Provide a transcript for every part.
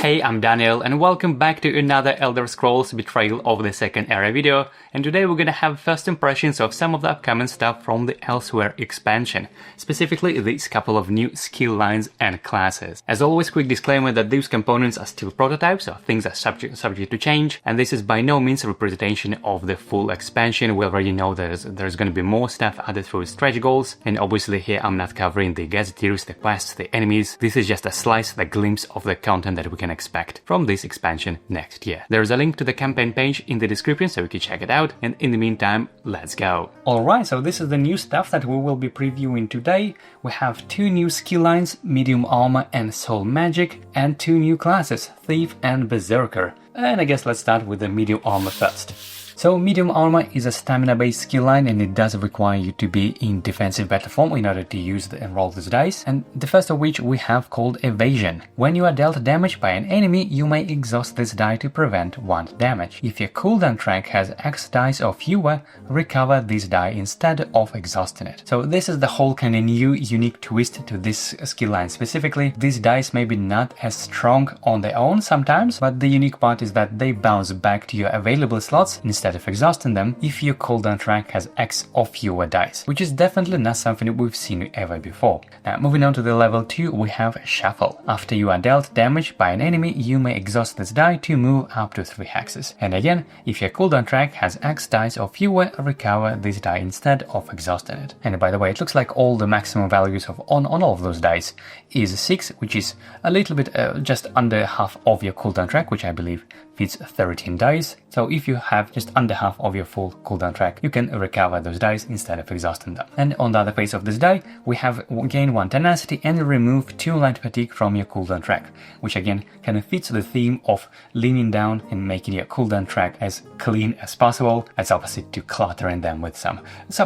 Hey, I'm Daniel and welcome back to another Elder Scrolls Betrayal of the Second Era video, and today we're gonna have first impressions of some of the upcoming stuff from the Elsweyr expansion, specifically these couple of new skill lines and classes. As always, quick disclaimer that these components are still prototypes, so things are subject to change, and this is by no means a representation of the full expansion. We already know there's gonna be more stuff added through stretch goals, and obviously here I'm not covering the gazetteers, the quests, the enemies. This is just a slice, the glimpse of the content that we can expect from this expansion next year. There's a link to the campaign page in the description so you can check it out, and in the meantime, let's go. Alright, so this is the new stuff that we will be previewing today. We have two new skill lines, medium armor and soul magic, and two new classes, thief and berserker. And I guess let's start with the medium armor first. So medium armor is a stamina-based skill line, and it does require you to be in defensive battle form in order to use and roll these dice, and the first of which we have called evasion. When you are dealt damage by an enemy, you may exhaust this die to prevent 1 damage. If your cooldown track has X dice or fewer, recover this die instead of exhausting it. So this is the whole kind of new unique twist to this skill line specifically. These dice may be not as strong on their own sometimes, but the unique part is that they bounce back to your available slots instead of exhausting them if your cooldown track has X or fewer dice, which is definitely not something we've seen ever before. Now moving on to the level 2, we have shuffle. After you are dealt damage by an enemy, you may exhaust this die to move up to 3 hexes. And again, if your cooldown track has X dice or fewer, recover this die instead of exhausting it. And by the way, it looks like all the maximum values on all of those dice is 6, which is a little bit just under half of your cooldown track, which I believe fits 13 dice. So if you have just under half of your full cooldown track, you can recover those dice instead of exhausting them. And on the other face of this die, we have gain 1 tenacity and remove 2 light fatigue from your cooldown track, which again kind of fits the theme of leaning down and making your cooldown track as clean as possible, as opposite to cluttering them with some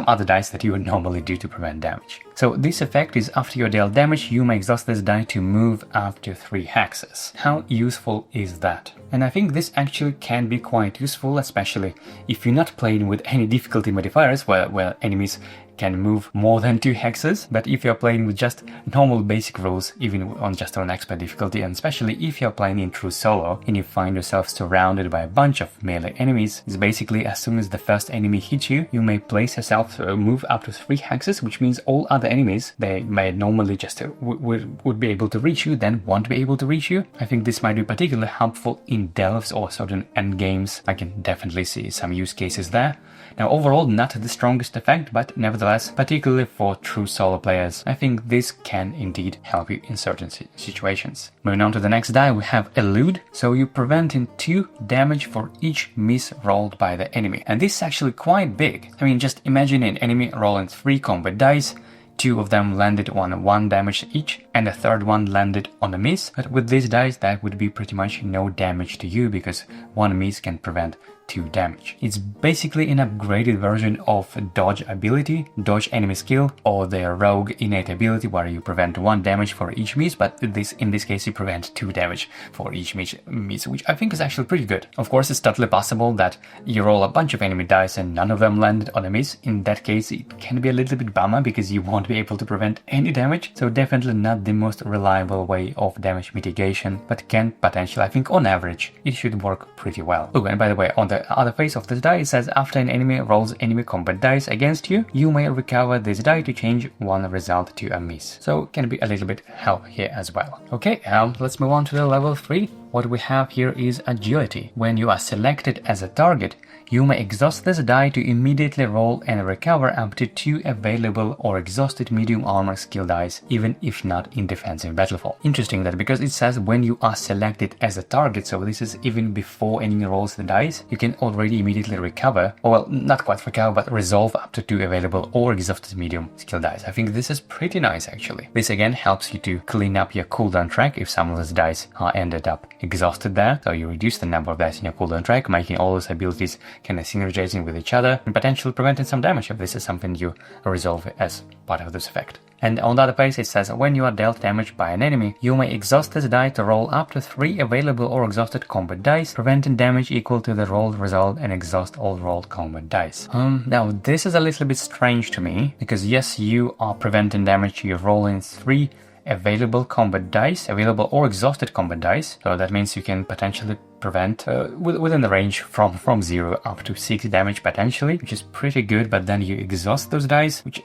other dice that you would normally do to prevent damage. So this effect is after you deal damage, you may exhaust this die to move up to 3 hexes. How useful is that? And I think this actually can be quite useful, especially if you're not playing with any difficulty modifiers where enemies can move more than 2 hexes, but if you're playing with just normal basic rules, even on expert difficulty, and especially if you're playing in true solo and you find yourself surrounded by a bunch of melee enemies, it's basically as soon as the first enemy hits you, you may place yourself move up to 3 hexes, which means all other enemies, they may normally just would be able to reach you, then won't be able to reach you. I think this might be particularly helpful in delves or certain endgames. I can definitely see some use cases there. Now overall, not the strongest effect, but nevertheless, particularly for true solo players, I think this can indeed help you in certain situations. Moving on to the next die, we have elude, so you're preventing 2 damage for each miss rolled by the enemy. And this is actually quite big. I mean, just imagine an enemy rolling 3 combat dice, 2 of them landed on 1 damage each, and the third one landed on a miss. But with these dice, that would be pretty much no damage to you, because 1 miss can prevent 2 damage. It's basically an upgraded version of dodge ability, dodge enemy skill, or the rogue innate ability where you prevent 1 damage for each miss, but in this case you prevent 2 damage for each miss, which I think is actually pretty good. Of course, it's totally possible that you roll a bunch of enemy dice and none of them landed on a miss. In that case, it can be a little bit bummer because you won't be able to prevent any damage, so definitely not the most reliable way of damage mitigation, but can potentially, I think on average, it should work pretty well. Oh, and by the way, on the other face of this die, it says after an enemy rolls enemy combat dice against you, you may recover this die to change 1 result to a miss. So can be a little bit help here as well. Okay, let's move on to the level 3. What we have here is agility. When you are selected as a target, you may exhaust this die to immediately roll and recover up to 2 available or exhausted medium armor skill dice, even if not in defensive battle form. Interesting that because it says when you are selected as a target, so this is even before enemy rolls the dice, you can already immediately recover, or well, not quite recover, but resolve up to 2 available or exhausted medium skill dice. I think this is pretty nice actually. This again helps you to clean up your cooldown track if some of those dice are ended up exhausted there, so you reduce the number of dice in your cooldown track, making all those abilities kind of synergizing with each other and potentially preventing some damage if this is something you resolve as part of this effect. And on the other page it says when you are dealt damage by an enemy, you may exhaust this die to roll up to 3 available or exhausted combat dice, preventing damage equal to the rolled result, and exhaust all rolled combat dice. Now this is a little bit strange to me, because yes, you are preventing damage, you're rolling 3 available combat dice, available or exhausted combat dice. So that means you can potentially prevent within the range from 0 up to 6 damage potentially, which is pretty good, but then you exhaust those dice, which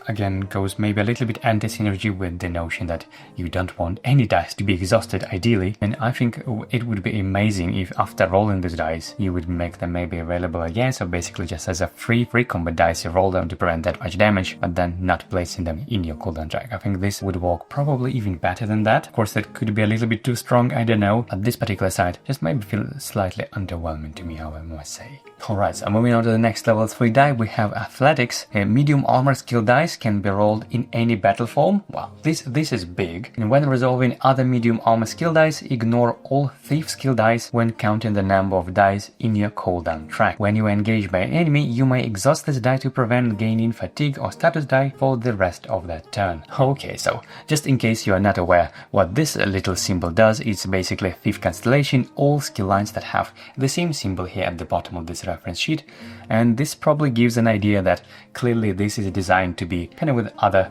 again goes maybe a little bit anti-synergy with the notion that you don't want any dice to be exhausted ideally. And I think it would be amazing if after rolling these dice you would make them maybe available again, so basically just as a free combat dice you roll them to prevent that much damage, but then not placing them in your cooldown track. I think this would work probably even better than that. Of course that could be a little bit too strong, I don't know, at this particular side just maybe feel slightly underwhelming to me, I must say. Alright, so moving on to the next level 3 die, we have Athletics. A medium armor skill dice can be rolled in any battle form. Wow, this is big. And when resolving other medium armor skill dice, ignore all thief skill dice when counting the number of dice in your cooldown track. When you are engaged by an enemy, you may exhaust this die to prevent gaining fatigue or status die for the rest of that turn. Okay, so just in case you are not aware, what this little symbol does, it's basically a thief constellation, all skill lines that have the same symbol here at the bottom of this reference sheet, and this probably gives an idea that clearly this is designed to be kind of with other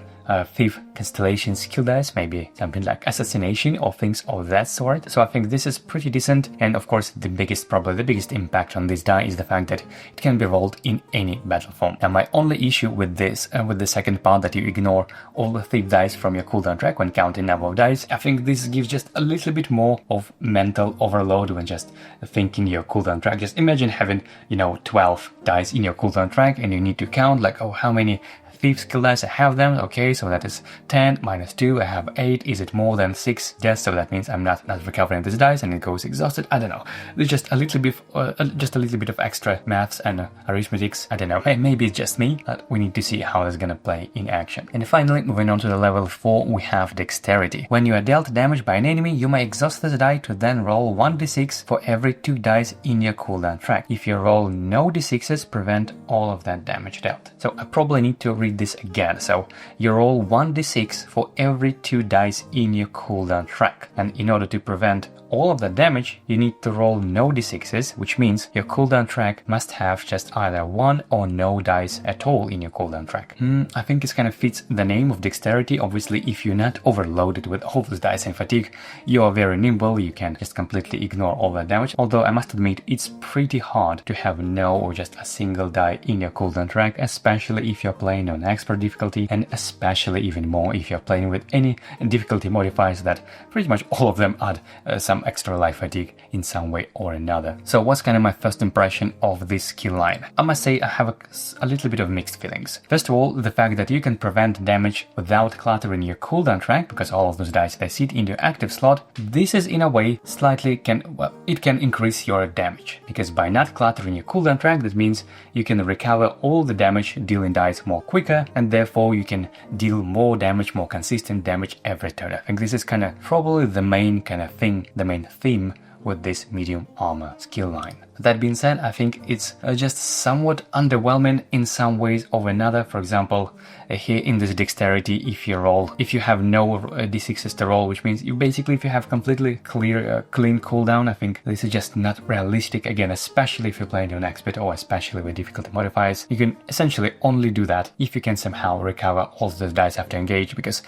thief constellation skill dice, maybe something like assassination or things of that sort. So I think this is pretty decent, and of course the biggest impact on this die is the fact that it can be rolled in any battle form. Now my only issue with this and with the second part, that you ignore all the thief dice from your cooldown track when counting number of dice, I think this gives just a little bit more of mental overload when just thinking your cooldown track. Just imagine having 12 dice in your cooldown track and you need to count like, oh, how many thief skill dice I have them. Okay, so that is 10 minus 2, I have 8. Is it more than 6? Yes, so that means I'm not recovering this dice and it goes exhausted. I don't know. There's just a little bit of extra maths and arithmetics. I don't know. Hey, maybe it's just me, but we need to see how it's gonna play in action. And finally, moving on to the level 4, we have Dexterity. When you are dealt damage by an enemy, you may exhaust this die to then roll 1d6 for every 2 dice in your cooldown track. If you roll no d6s, prevent all of that damage dealt. So I probably need to read this again. So you roll 1d6 for every 2 dice in your cooldown track, and in order to prevent all of that damage, you need to roll no d6s, which means your cooldown track must have just either 1 or no dice at all in your cooldown track. I think it kind of fits the name of Dexterity. Obviously, if you're not overloaded with all those dice and fatigue, you are very nimble, you can just completely ignore all that damage. Although I must admit, it's pretty hard to have no or just a single die in your cooldown track, especially if you're playing on expert difficulty, and especially even more if you're playing with any difficulty modifiers that pretty much all of them add some extra life fatigue in some way or another. So what's kind of my first impression of this skill line? I must say I have a little bit of mixed feelings. First of all, the fact that you can prevent damage without cluttering your cooldown track, because all of those dice, they sit in your active slot. This is in a way slightly can increase your damage, because by not cluttering your cooldown track, that means you can recover all the damage dealing dice more quicker, and therefore you can deal more damage, more consistent damage every turn. I think this is kind of probably the main kind of thing, the main theme with this medium armor skill line. That being said, I think it's just somewhat underwhelming in some ways or another. For example, here in this Dexterity, if you have no d6s to roll, which means if you have completely clean cooldown, I think this is just not realistic. Again, especially if you're playing on expert or especially with difficulty modifiers, you can essentially only do that if you can somehow recover all those dice after engage, because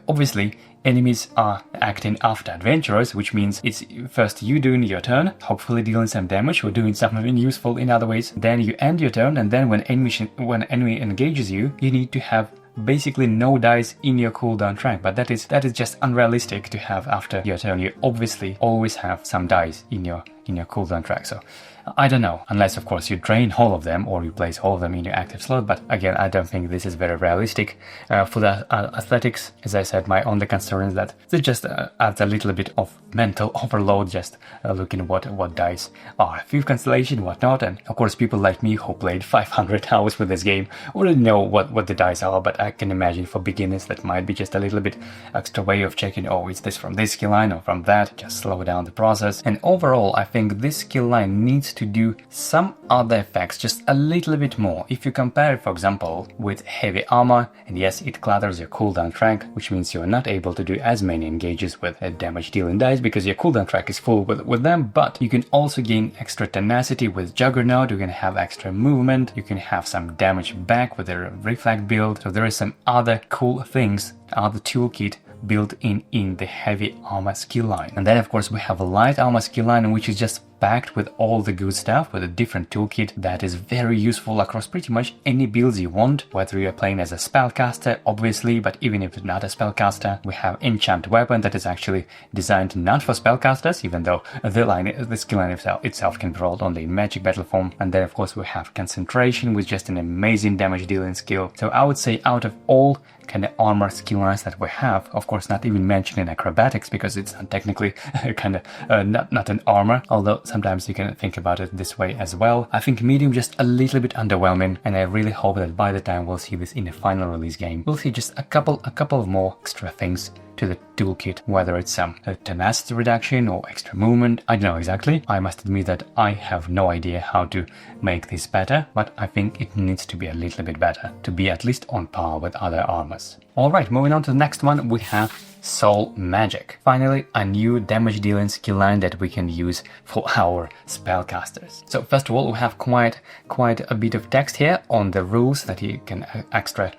obviously enemies are acting after adventurers, which means it's first you doing your turn, hopefully dealing some damage or doing something useful in other ways, then you end your turn, and then when enemy engages you, you need to have basically no dice in your cooldown track. But that is just unrealistic to have after your turn. You obviously always have some dice in your cooldown track. So I don't know, unless of course you drain all of them or you place all of them in your active slot, but again, I don't think this is very realistic. For the Athletics, as I said, my only concern is that it just adds a little bit of mental overload, just looking what dice are, Thief Constellation, whatnot, and of course people like me who played 500 hours with this game already know what the dice are, but I can imagine for beginners that might be just a little bit extra way of checking, oh, is this from this skill line or from that, just slow down the process. And overall, I think this skill line needs to do some other effects just a little bit more. If you compare it, for example, with heavy armor, and yes, it clutters your cooldown track, which means you're not able to do as many engages with damage dealing dice because your cooldown track is full with them, but you can also gain extra tenacity with Juggernaut, you can have extra movement, you can have some damage back with a reflect build, so there is some other cool things, other toolkit built in the heavy armor skill line. And then of course we have a light armor skill line, which is just packed with all the good stuff, with a different toolkit that is very useful across pretty much any builds you want, whether you're playing as a spellcaster, obviously, but even if you're not a spellcaster, we have enchant weapon that is actually designed not for spellcasters, even though the skill line itself can be rolled only in magic battle form. And then of course we have concentration with just an amazing damage dealing skill. So I would say out of all kind of armor skill lines that we have, of course not even mentioning acrobatics because it's not technically kind of not an armor, although sometimes you can think about it this way as well. I think medium just a little bit underwhelming, and I really hope that by the time we'll see this in the final release game, we'll see just a couple of more extra things to the toolkit, whether it's some tenacity reduction or extra movement. I don't know exactly. I must admit that I have no idea how to make this better, but I think it needs to be a little bit better to be at least on par with other armors. Alright, moving on to the next one, we have Soul Magic. Finally, a new damage dealing skill line that we can use for our spellcasters. So first of all, we have quite a bit of text here on the rules that you can extra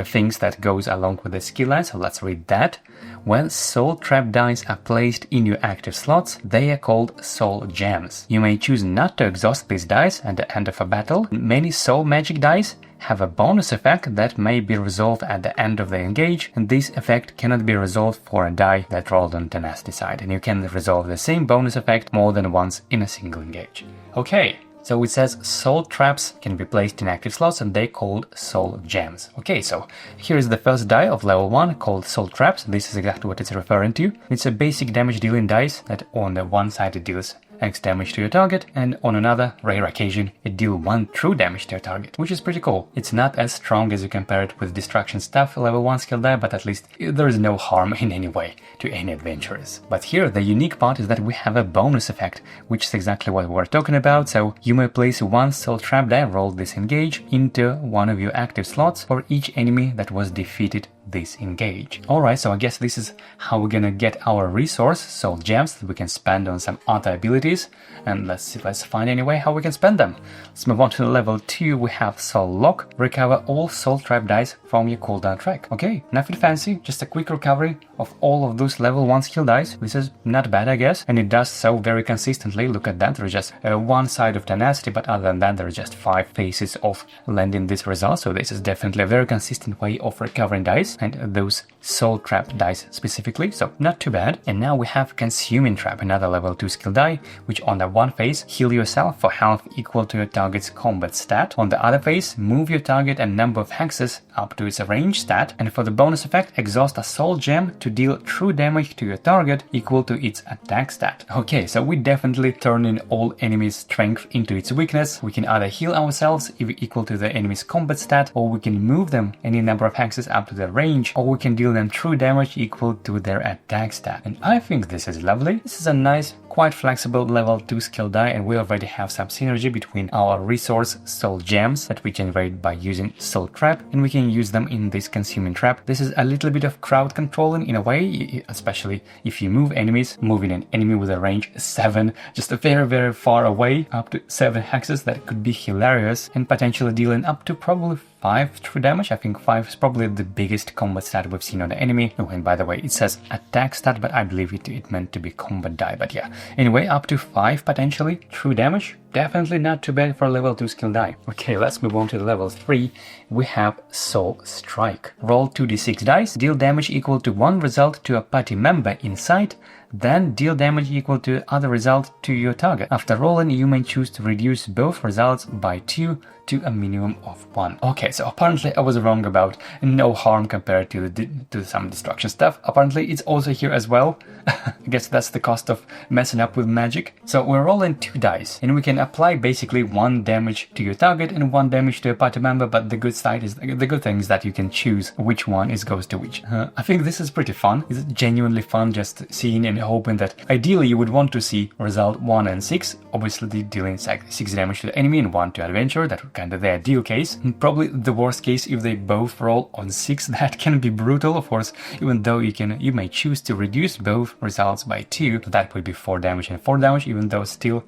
things that goes along with the skill line. So let's read that. When soul trap dice are placed in your active slots, they are called soul gems. You may choose not to exhaust these dice at the end of a battle. Many soul magic dice have a bonus effect that may be resolved at the end of the engage, and this effect cannot be resolved for a die that rolled on tenacity side, and you can resolve the same bonus effect more than once in a single engage. Okay, so it says soul traps can be placed in active slots and they called soul gems. Okay, so here is the first die of level 1 called soul traps. This is exactly what it's referring to. It's a basic damage dealing dice that on the one side it deals X damage to your target, and on another rare occasion it deals 1 true damage to your target, which is pretty cool. It's not as strong as you compare it with Destruction Staff level 1 skill die, but at least there is no harm in any way to any adventurers. But here the unique part is that we have a bonus effect, which is exactly what we're talking about. So you may place 1 soul trap die rolled this engage into one of your active slots for each enemy that was defeated this engage. Alright, so I guess this is how we're gonna get our resource, soul gems, that we can spend on some other abilities. And let's find any way how we can spend them. Let's move on to level 2. We have Soul Lock. Recover all soul trap dice from your cooldown track. Okay, nothing fancy, just a quick recovery of all of those level 1 skill dice. This is not bad, I guess, and it does so very consistently. Look at that, there's just one side of tenacity, but other than that there are just 5 phases of landing this result, so this is definitely a very consistent way of recovering dice, and those soul trap dice specifically, so not too bad. And now we have Consuming Trap, another level 2 skill die, which on the one phase heal yourself for health equal to your target's combat stat. On the other phase, move your target a number of hexes up to its range stat, and for the bonus effect, exhaust a soul gem to deal true damage to your target equal to its attack stat. Okay, so we definitely turning all enemies' strength into its weakness. We can either heal ourselves if equal to the enemy's combat stat, or we can move them any number of hexes up to their range, or we can deal them true damage equal to their attack stat. And I think this is lovely. This is a nice, quite flexible level 2 skill die, and we already have some synergy between our resource soul gems that we generate by using soul trap, and we can use them in this consuming trap. This is a little bit of crowd controlling in a way, especially if you move enemies. Moving an enemy with a range 7, just a very far away, up to 7 hexes, that could be hilarious, and potentially dealing up to probably 5 true damage. I think 5 is probably the biggest combat stat we've seen on the enemy. Oh, and by the way, it says attack stat, but I believe it meant to be combat die, but yeah. Anyway, up to 5 potentially true damage. Definitely not too bad for a level 2 skill die. Okay, let's move on to level 3. We have Soul Strike. Roll 2d6 dice, deal damage equal to 1 result to a party member in sight, then deal damage equal to other result to your target. After rolling, you may choose to reduce both results by 2 to a minimum of 1. Okay, so apparently I was wrong about no harm compared to some destruction stuff. Apparently it's also here as well. I guess that's the cost of messing up with magic. So we're rolling 2 dice, and we can apply basically 1 damage to your target and 1 damage to a party member, but the good thing is that you can choose which one goes to which. I think this is pretty fun. It's genuinely fun just seeing and hoping that ideally you would want to see result 1 and 6, obviously dealing 6 damage to the enemy and 1 to adventurer. That kind of their deal case. And probably the worst case if they both roll on 6, that can be brutal, of course, even though you may choose to reduce both results by 2, so that would be 4 damage and 4 damage, even though still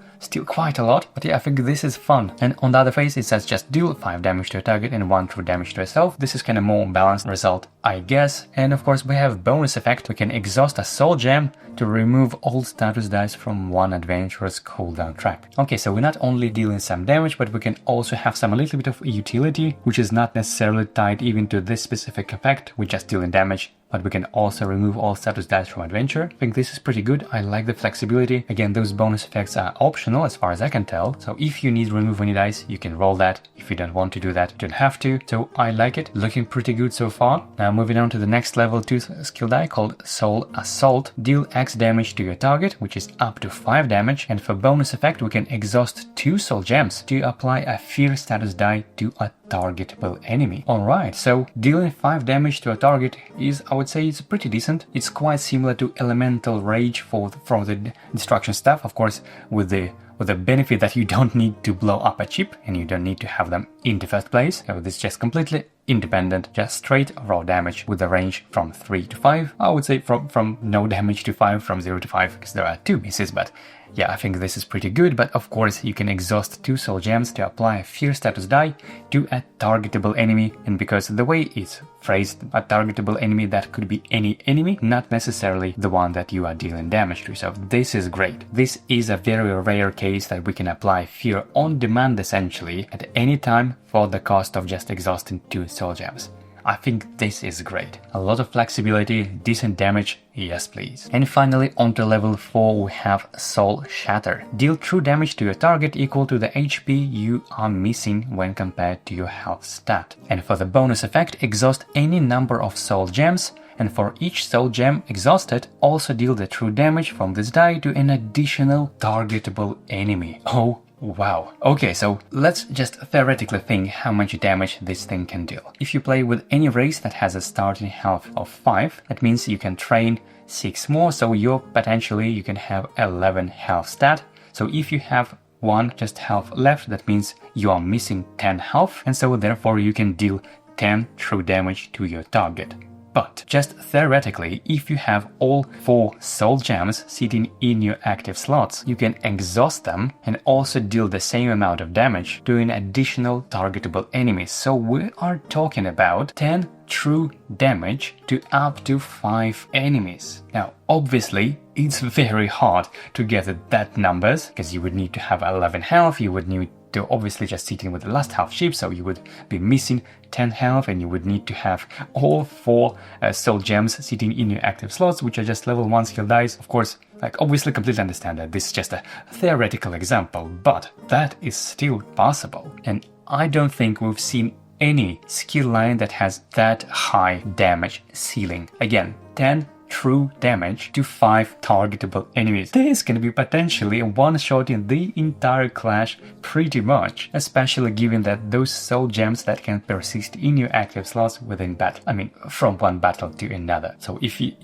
quite a lot. But yeah, I think this is fun. And on the other phase it says just deal 5 damage to a target and 1 true damage to yourself. This is kind of more balanced result, I guess. And of course we have bonus effect. We can exhaust a soul gem to remove all status dice from one adventurer's cooldown track. Okay, so we're not only dealing some damage, but we can also have a little bit of utility, which is not necessarily tied even to this specific effect. We're just dealing damage, but we can also remove all status dice from adventure. I think this is pretty good. I like the flexibility. Again, those bonus effects are optional as far as I can tell. So if you need to remove any dice, you can roll that. If you don't want to do that, you don't have to. So I like it. Looking pretty good so far. Now moving on to the next level 2 skill die called Soul Assault. Deal X damage to your target, which is up to 5 damage. And for bonus effect, we can exhaust 2 soul gems to apply a fear status die to a targetable enemy. Alright, so dealing 5 damage to a target is, I would say, it's pretty decent. It's quite similar to Elemental Rage from the destruction stuff, of course, with the benefit that you don't need to blow up a chip and you don't need to have them in the first place. So this is just completely independent, just straight raw damage with a range from 3 to 5. I would say from no damage to 5, from 0 to 5, because there are 2 misses, but yeah, I think this is pretty good. But of course you can exhaust 2 soul gems to apply a fear status die to a targetable enemy, and because the way it's phrased, a targetable enemy, that could be any enemy, not necessarily the one that you are dealing damage to. So this is great. This is a very rare case that we can apply fear on demand essentially at any time for the cost of just exhausting 2 soul gems. I think this is great. A lot of flexibility, decent damage, yes please. And finally, onto level 4 we have Soul Shatter. Deal true damage to your target equal to the HP you are missing when compared to your health stat. And for the bonus effect, exhaust any number of soul gems, and for each soul gem exhausted, also deal the true damage from this die to an additional targetable enemy. Oh, wow. Okay, so let's just theoretically think how much damage this thing can deal. If you play with any race that has a starting health of 5, that means you can train 6 more, so you can have 11 health stat. So if you have 1 just health left, that means you are missing 10 health, and so therefore you can deal 10 true damage to your target. But just theoretically, if you have all 4 soul gems sitting in your active slots, you can exhaust them and also deal the same amount of damage to an additional targetable enemy. So we are talking about 10 true damage to up to 5 enemies. Now, obviously, it's very hard to get that numbers, because you would need to have 11 health, you would need to obviously just sit in with the last half chip, so you would be missing 10 health, and you would need to have all 4 soul gems sitting in your active slots, which are just level 1 skill dice. Of course, obviously completely understand that this is just a theoretical example, but that is still possible. And I don't think we've seen any skill line that has that high damage ceiling. Again, 10 true damage to 5 targetable enemies. This can be potentially a one-shot in the entire clash pretty much, especially given that those soul gems that can persist in your active slots within battle. I mean, from one battle to another. So if you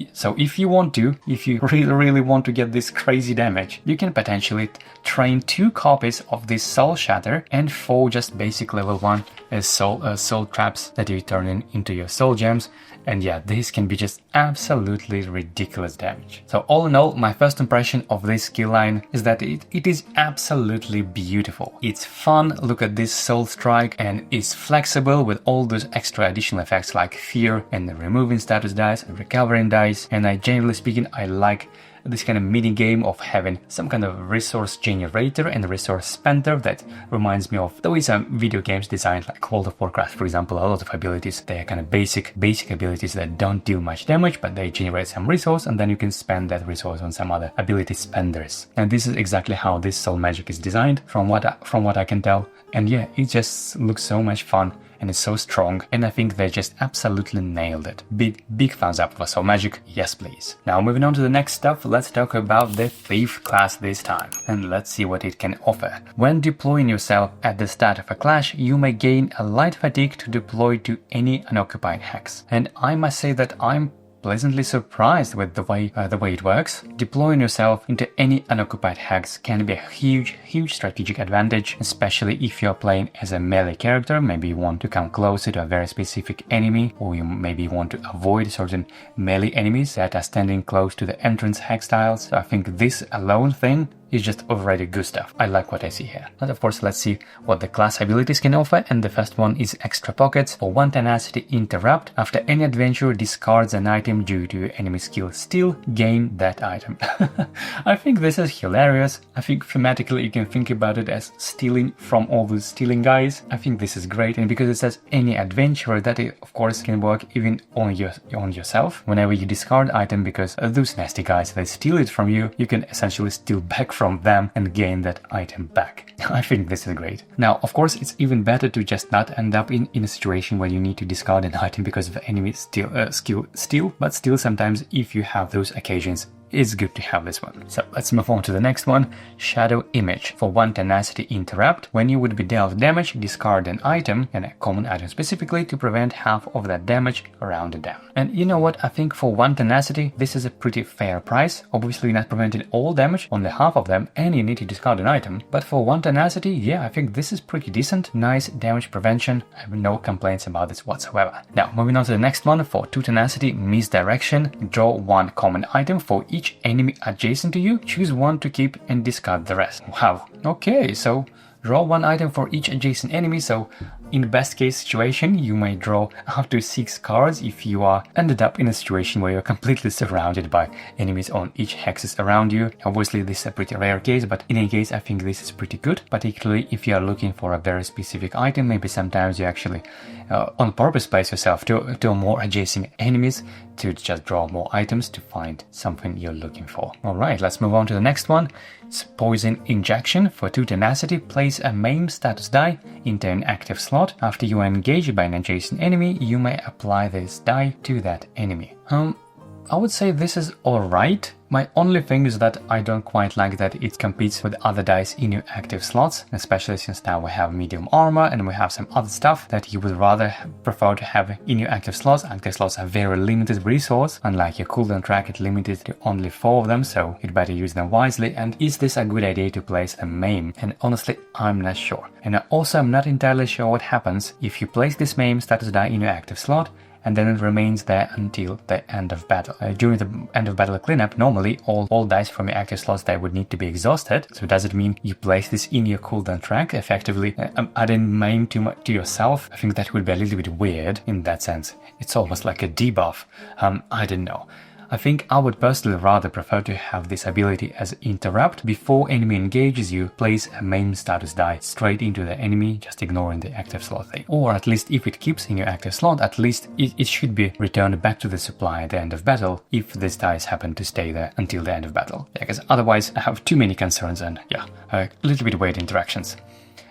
really want to get this crazy damage, you can potentially train 2 copies of this Soul Shatter and 4 just basic level 1 soul traps that you turn into your soul gems. And yeah, this can be just absolutely ridiculous damage. So all in all, my first impression of this skill line is that it is absolutely beautiful. It's fun, look at this Soul Strike, and it's flexible with all those extra additional effects like fear and removing status dice and recovering dice. And generally speaking, I like this kind of mini game of having some kind of resource generator and resource spender that reminds me of the way some video games designed, like World of Warcraft, for example. A lot of abilities, they are kind of basic abilities that don't deal much damage, but they generate some resource, and then you can spend that resource on some other ability spenders. And this is exactly how this soul magic is designed, from what I can tell. And yeah, it just looks so much fun, and it's so strong, and I think they just absolutely nailed it. Big thumbs up for Soul Magic, yes please. Now moving on to the next stuff, let's talk about the Thief class this time, and let's see what it can offer. When deploying yourself at the start of a clash, you may gain a light fatigue to deploy to any unoccupied hex. And I must say that I'm pleasantly surprised with the way it works. Deploying yourself into any unoccupied hex can be a huge strategic advantage, especially if you're playing as a melee character. Maybe you want to come closer to a very specific enemy, or you maybe want to avoid certain melee enemies that are standing close to the entrance hex tiles. So I think this alone thing is just already good stuff. I like what I see here. But of course, let's see what the class abilities can offer, and the first one is Extra Pockets. For 1 tenacity interrupt, after any adventurer discards an item due to enemy skill steal, gain that item. I think this is hilarious. I think thematically you can think about it as stealing from all those stealing guys. I think this is great, and because it says any adventurer, that it, of course, can work even on yourself. Whenever you discard item, because those nasty guys, they steal it from you, you can essentially steal back from them and gain that item back. I think this is great. Now, of course, it's even better to just not end up in a situation where you need to discard an item because of enemy skill steal, but still sometimes if you have those occasions, it's good to have this one. So let's move on to the next one, Shadow Image. For 1 tenacity interrupt, when you would be dealt damage, discard an item, and a common item specifically, to prevent half of that damage rounded down. And you know what, I think for 1 tenacity, this is a pretty fair price. Obviously not preventing all damage, only half of them, and you need to discard an item. But for 1 tenacity, yeah, I think this is pretty decent. Nice damage prevention. I have no complaints about this whatsoever. Now, moving on to the next one, for 2 tenacity, Misdirection. Draw 1 common item for each enemy adjacent to you, choose 1 to keep and discard the rest. Wow. Okay, so draw 1 item for each adjacent enemy, so in the best case situation, you may draw up to 6 cards if you are ended up in a situation where you're completely surrounded by enemies on each hexes around you. Obviously, this is a pretty rare case, but in any case, I think this is pretty good, particularly if you are looking for a very specific item. Maybe sometimes you actually on purpose place yourself to more adjacent enemies to just draw more items to find something you're looking for. Alright, let's move on to the next one. It's Poison Injection. For 2 tenacity, place a maim status die into an active slot. After you are engaged by an adjacent enemy, you may apply this die to that enemy. I would say this is alright. My only thing is that I don't quite like that it competes with other dice in your active slots, especially since now we have medium armor and we have some other stuff that you would rather prefer to have in your active slots. Active slots are very limited resource, unlike your cooldown track, it's limited to only 4 of them, so you'd better use them wisely. And is this a good idea to place a maim? And honestly, I'm not sure. And also, I'm not entirely sure what happens if you place this maim status die in your active slot and then it remains there until the end of battle. During the end of battle cleanup, normally all dice from your active slots that would need to be exhausted. So does it mean you place this in your cooldown track, effectively adding maim to yourself? I think that would be a little bit weird in that sense. It's almost like a debuff. I don't know. I think I would personally rather prefer to have this ability as interrupt. Before enemy engages you, place a main status die straight into the enemy, just ignoring the active slot thing. Or at least if it keeps in your active slot, at least it should be returned back to the supply at the end of battle if these dice happen to stay there until the end of battle. Because otherwise I have too many concerns and a little bit weird interactions.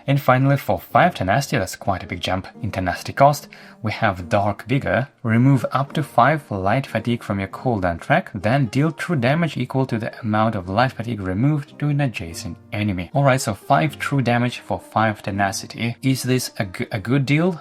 And finally, for 5 tenacity, that's quite a big jump in tenacity cost, we have Dark Vigor. Remove up to 5 light fatigue from your cooldown track, then deal true damage equal to the amount of light fatigue removed to an adjacent enemy. Alright, so 5 true damage for 5 tenacity. Is this a good deal?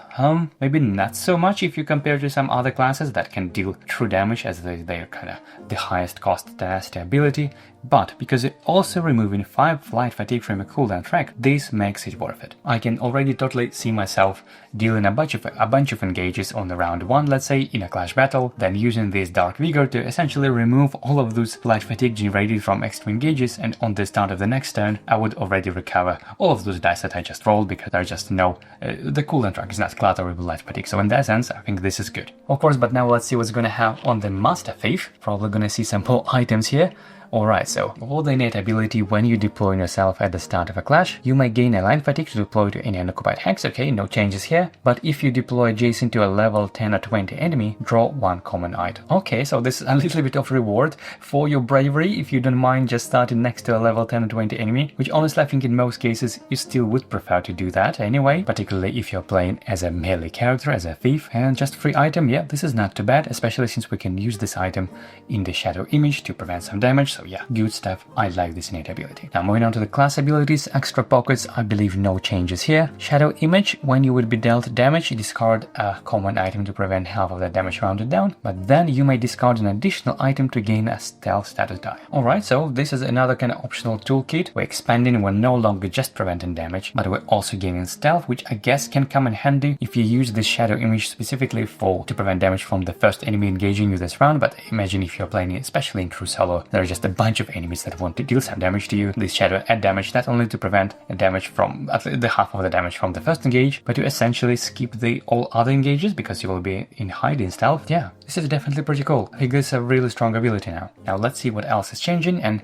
Maybe not so much if you compare to some other classes that can deal true damage as they're kind of the highest cost tenacity ability. But because you're also removing 5 light fatigue from a cooldown track, this makes it worth it. I can already totally see myself dealing a bunch of engages on the round 1, let's say, in a clash battle, then using this Dark Vigor to essentially remove all of those light fatigue generated from extra engages, and on the start of the next turn, I would already recover all of those dice that I just rolled, because I just know the cooldown track is not cluttered with light fatigue. So in that sense, I think this is good. Of course, but now let's see what's gonna have on the Master Thief. Probably gonna see some more items here. Alright, so for the innate ability, when you deploy yourself at the start of a clash, you may gain a line fatigue to deploy to any unoccupied hex. Okay, no changes here. But if you deploy adjacent to a level 10 or 20 enemy, draw 1 common item. Okay, so this is a little bit of reward for your bravery if you don't mind just starting next to a level 10 or 20 enemy, which honestly I think in most cases you still would prefer to do that anyway, particularly if you're playing as a melee character, as a thief. And just free item, yeah, this is not too bad, especially since we can use this item in the Shadow Image to prevent some damage. so yeah, good stuff. I like this innate ability. Now moving on to the class abilities, extra pockets, I believe no changes here. Shadow image, when you would be dealt damage, discard a common item to prevent half of the damage rounded down, but then you may discard an additional item to gain a stealth status die. Alright, so this is another kind of optional toolkit. We're expanding, we're no longer just preventing damage, but we're also gaining stealth, which I guess can come in handy if you use this shadow image specifically to prevent damage from the first enemy engaging you this round. But imagine if you're playing, especially in true solo, there are just a bunch of enemies that want to deal some damage to you. This shadow add damage not only to prevent damage from at least the half of the damage from the first engage, but to essentially skip the all other engages because you will be in hiding stealth. Yeah, this is definitely pretty cool. I think this is a really strong ability now. Now let's see what else is changing. And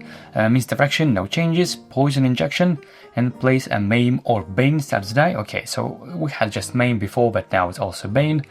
misdirection, no changes. Poison injection, and place a maim or bane status die. Okay, so we had just maim before, but now it's also bane.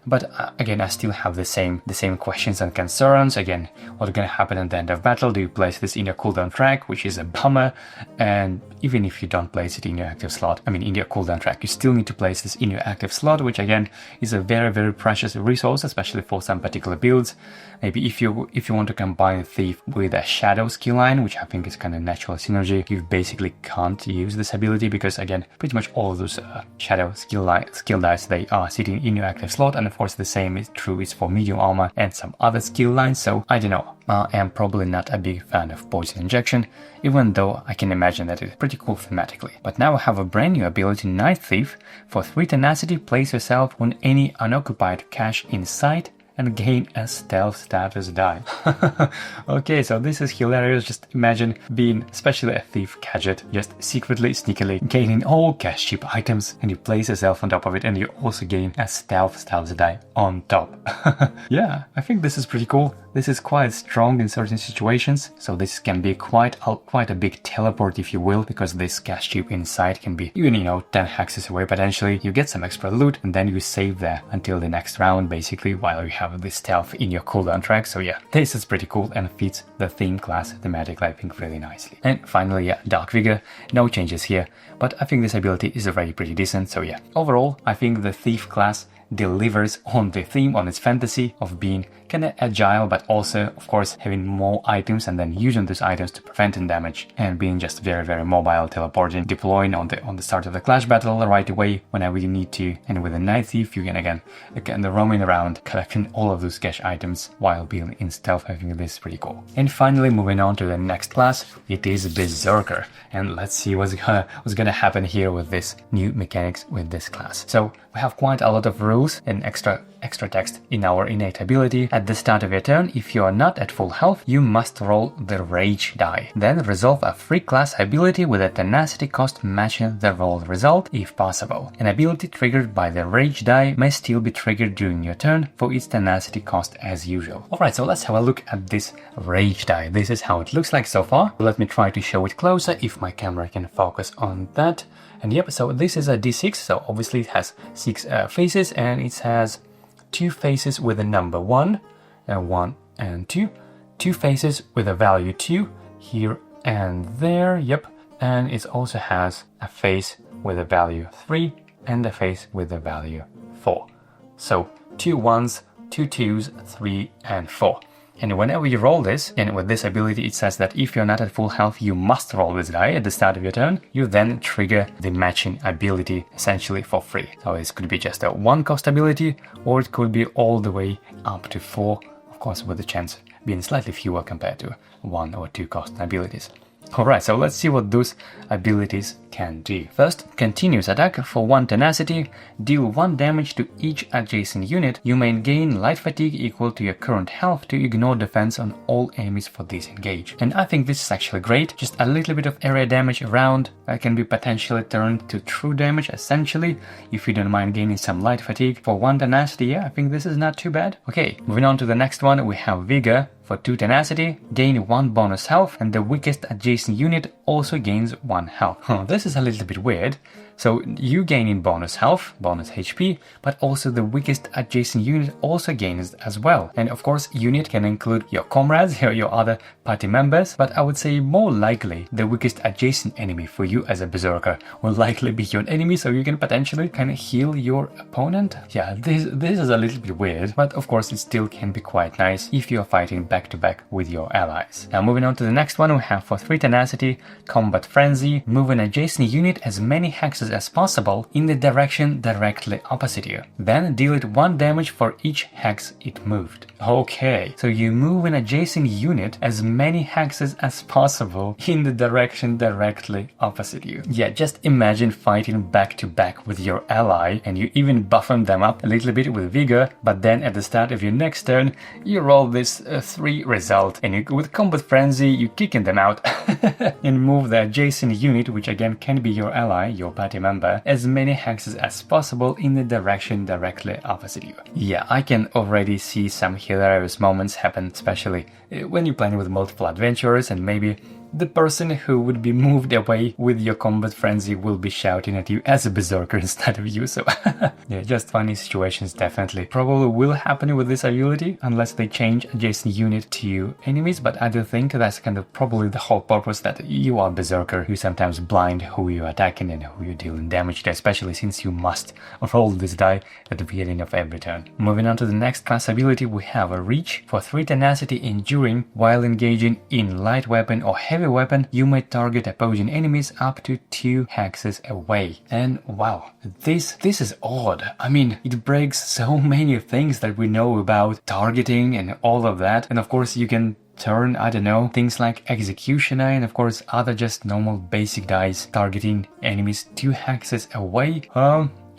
But again, I still have the same questions and concerns. Again, what's gonna happen at the end of battle? Do you place this in your cooldown track, which is a bummer? And even if you don't place it in your active slot, I mean in your cooldown track, you still need to place this in your active slot, which again is a very, very precious resource, especially for some particular builds. Maybe if you want to combine Thief with a Shadow skill line, which I think is kind of natural synergy, you basically can't use this ability because again, pretty much all of those Shadow skill dice, they are sitting in your active slot. And of course the same is true for medium armor and some other skill lines. So I don't know, I am probably not a big fan of poison injection, even though I can imagine that it's pretty cool thematically. But now I have a brand new ability, Night Thief. For 3 tenacity, place yourself on any unoccupied cache in sight and gain a stealth status die. Okay, so this is hilarious. Just imagine being especially a thief gadget, just secretly, sneakily gaining all cache chip items, and you place yourself on top of it and you also gain a stealth status die on top. Yeah, I think this is pretty cool. This is quite strong in certain situations, so this can be quite a big teleport, if you will, because this cache chip inside can be even, 10 hexes away potentially. You get some extra loot and then you save there until the next round, basically, while you have this stealth in your cooldown track. So yeah, this is pretty cool and fits the theme class thematically, I think, really nicely. And finally, yeah, Dark Vigor, no changes here, but I think this ability is already pretty decent. So yeah, overall, I think the Thief class delivers on the theme, on its fantasy of being kind of agile, but also, of course, having more items and then using those items to prevent damage, and being just very, very mobile, teleporting, deploying on the start of the clash battle right away whenever you need to. And with a Night Thief, you can again roaming around, collecting all of those cache items while being in stealth. I think this is pretty cool. And finally, moving on to the next class, it is Berserker. And let's see what's gonna happen here with this new mechanics with this class. So we have quite a lot of rules and extra text in our innate ability. At the start of your turn, if you are not at full health, you must roll the Rage die. Then resolve a free class ability with a tenacity cost matching the rolled result, if possible. An ability triggered by the Rage die may still be triggered during your turn for its tenacity cost as usual. Alright, so let's have a look at this Rage die. This is how it looks like so far. Let me try to show it closer if my camera can focus on that. And yep, so this is a d6, so obviously it has 6 faces, and it has 2 faces with a number 1 and 2, 2 faces with a value 2 here and there, yep, and it also has a face with a value 3 and a face with a value 4. So 2 1s, 2 2s, 3 and 4. And whenever you roll this, and with this ability it says that if you're not at full health, you must roll this die at the start of your turn. You then trigger the matching ability essentially for free. So this could be just a 1 cost ability, or it could be all the way up to 4, of course with the chance being slightly fewer compared to 1 or 2 cost abilities. Alright, so let's see what those abilities can do. First, continuous attack for 1 tenacity, deal 1 damage to each adjacent unit. You may gain light fatigue equal to your current health to ignore defense on all enemies for this engage. And I think this is actually great. Just a little bit of area damage around can be potentially turned to true damage essentially, if you don't mind gaining some light fatigue. For 1 tenacity, yeah, I think this is not too bad. Okay, moving on to the next one, we have Vigor. For 2 tenacity, gain 1 bonus health, and the weakest adjacent unit also gains 1 health. This is a little bit weird. So you gain in bonus health, bonus HP, but also the weakest adjacent unit also gains as well. And of course, unit can include your comrades, your other party members, but I would say more likely the weakest adjacent enemy for you as a berserker will likely be your enemy, so you can potentially kind of heal your opponent. Yeah, this is a little bit weird, but of course it still can be quite nice if you are fighting back to back with your allies. Now moving on to the next one, we have for 3 tenacity, combat frenzy, move an adjacent unit as many hexes as possible in the direction directly opposite you. Then deal it 1 damage for each hex it moved. Okay, so you move an adjacent unit as many hexes as possible in the direction directly opposite you. Yeah, just imagine fighting back to back with your ally and you even buffing them up a little bit with vigor, but then at the start of your next turn you roll this 3 result and with combat frenzy you kicking them out and move the adjacent unit, which again can be your ally, your party member, as many hexes as possible in the direction directly opposite you. Yeah, I can already see some hilarious moments happen, especially when you're playing with multiple adventurers and maybe the person who would be moved away with your combat frenzy will be shouting at you as a berserker instead of you, so yeah, just funny situations definitely probably will happen with this ability unless they change adjacent unit to enemies, but I do think that's kind of probably the whole purpose, that you are berserker, you sometimes blind who you're attacking and who you're dealing damage to, especially since you must roll this die at the beginning of every turn. Moving on to the next class ability, we have a reach. For 3 tenacity enduring, while engaging in light weapon or heavy weapon, you may target opposing enemies up to 2 hexes away. And wow, this is odd. I mean, it breaks so many things that we know about targeting and all of that. And of course you can turn, I don't know, things like Executioner and of course other just normal basic dice targeting enemies 2 hexes away.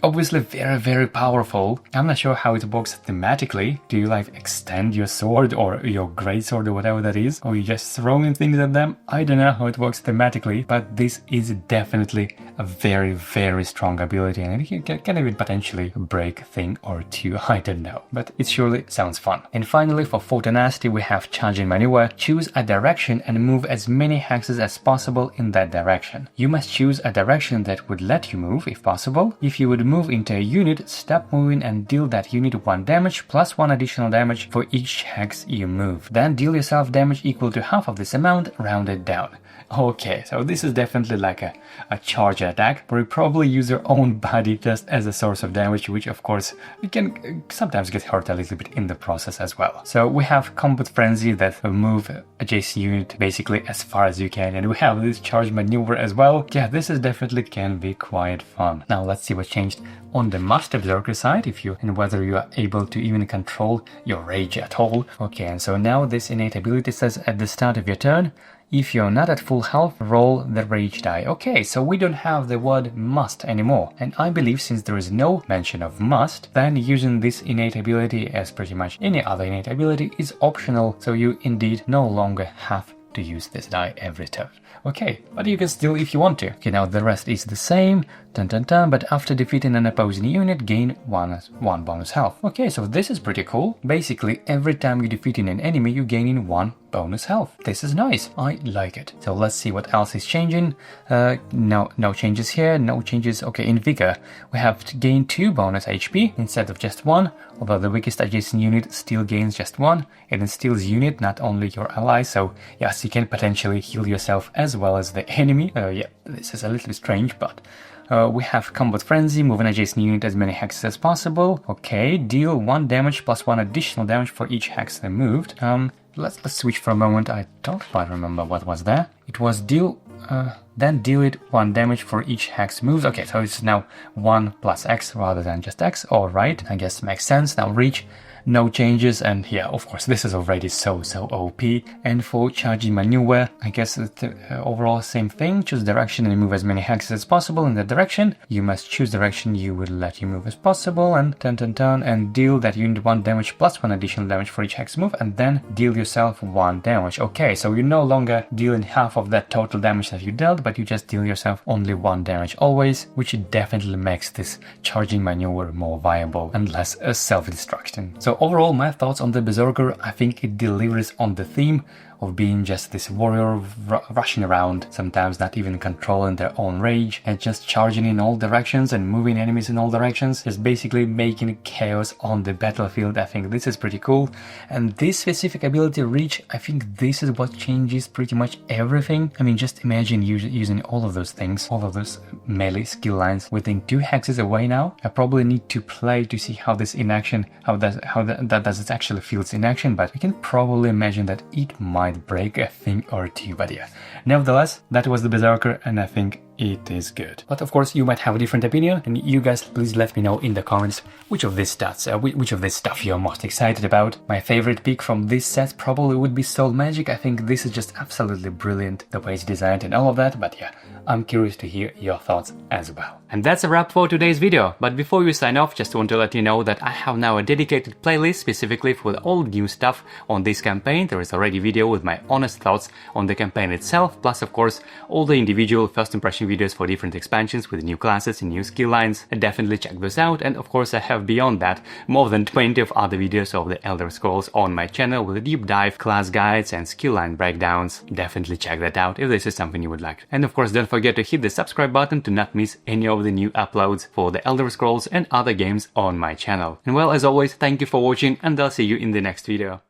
Obviously very powerful. I'm not sure how it works thematically. Do you like extend your sword or your greatsword or whatever that is? Or you just throwing things at them? I don't know how it works thematically, but this is definitely a very strong ability and it can even potentially break a thing or 2, I don't know. But it surely sounds fun. And finally, for 4 tenacity, we have charging maneuver. Choose a direction and move as many hexes as possible in that direction. You must choose a direction that would let you move if possible. If you would move into a unit, stop moving and deal that unit 1 damage plus 1 additional damage for each hex you move. Then deal yourself damage equal to half of this amount, rounded down. Okay, so this is definitely like a charge attack where you probably use your own body just as a source of damage, which of course you can sometimes get hurt a little bit in the process as well. So we have combat frenzy that will move adjacent unit basically as far as you can, and we have this charge maneuver as well. Yeah, this is definitely can be quite fun. Now let's see what changed on the Master Berserker side, and whether you are able to even control your rage at all. Okay, and so now this innate ability says at the start of your turn, if you're not at full health, roll the rage die. Okay, so we don't have the word must anymore. And I believe since there is no mention of must, then using this innate ability as pretty much any other innate ability is optional, so you indeed no longer have to use this die every turn. Okay, but you can still if you want to. Okay, now the rest is the same, but after defeating an opposing unit, gain one bonus health. Okay, so this is pretty cool. Basically, every time you defeating an enemy, you gaining 1 bonus health. This is nice. I like it. So let's see what else is changing. No changes here, no changes. Okay, in Vigor, we have to gain 2 bonus HP instead of just 1, although the weakest adjacent unit still gains just 1. It steals unit, not only your ally, so yes, you can potentially heal yourself as well as the enemy. Yeah, this is a little bit strange, but we have Combat Frenzy, move an adjacent unit as many hexes as possible. Okay, deal 1 damage plus 1 additional damage for each hex they moved. Let's switch for a moment. I don't quite remember what was there. It was then deal it 1 damage for each hex moved. Okay, so it's now 1 plus X rather than just X. Alright, I guess makes sense. Now reach, no changes, and yeah, of course, this is already so OP. And for charging maneuver, I guess the overall same thing. Choose direction and move as many hexes as possible in that direction. You must choose direction you would let you move as possible, and and deal that unit 1 damage plus 1 additional damage for each hex move, and then deal yourself 1 damage. Okay, so you're no longer dealing half of that total damage that you dealt, but you just deal yourself only 1 damage always, which definitely makes this charging maneuver more viable and less self-destruction. So overall, my thoughts on the Berserker, I think it delivers on the theme of being just this warrior rushing around, sometimes not even controlling their own rage, and just charging in all directions and moving enemies in all directions, just basically making chaos on the battlefield. I think this is pretty cool. And this specific ability, Reach, I think this is what changes pretty much everything. I mean, just imagine using all of those things, all of those melee skill lines within 2 hexes away now. I probably need to play to see how this in action, how that does it actually feels in action, but we can probably imagine that it might break a thing or two. But yeah, nevertheless, that was the Berserker, and I think it is good. But of course, you might have a different opinion, and you guys please let me know in the comments which of this stuff you're most excited about. My favorite pick from this set probably would be Soul Magic. I think this is just absolutely brilliant, the way it's designed and all of that, but yeah, I'm curious to hear your thoughts as well. And that's a wrap for today's video, but before we sign off, just want to let you know that I have now a dedicated playlist specifically for all new stuff on this campaign. There is already a video with my honest thoughts on the campaign itself, plus of course all the individual first impression videos for different expansions with new classes and new skill lines. Definitely check those out, and of course I have beyond that more than 20 of other videos of the Elder Scrolls on my channel with a deep dive, class guides and skill line breakdowns. Definitely check that out if this is something you would like. And of course don't forget to hit the subscribe button to not miss any of the new uploads for the Elder Scrolls and other games on my channel. And well, as always, thank you for watching, and I'll see you in the next video.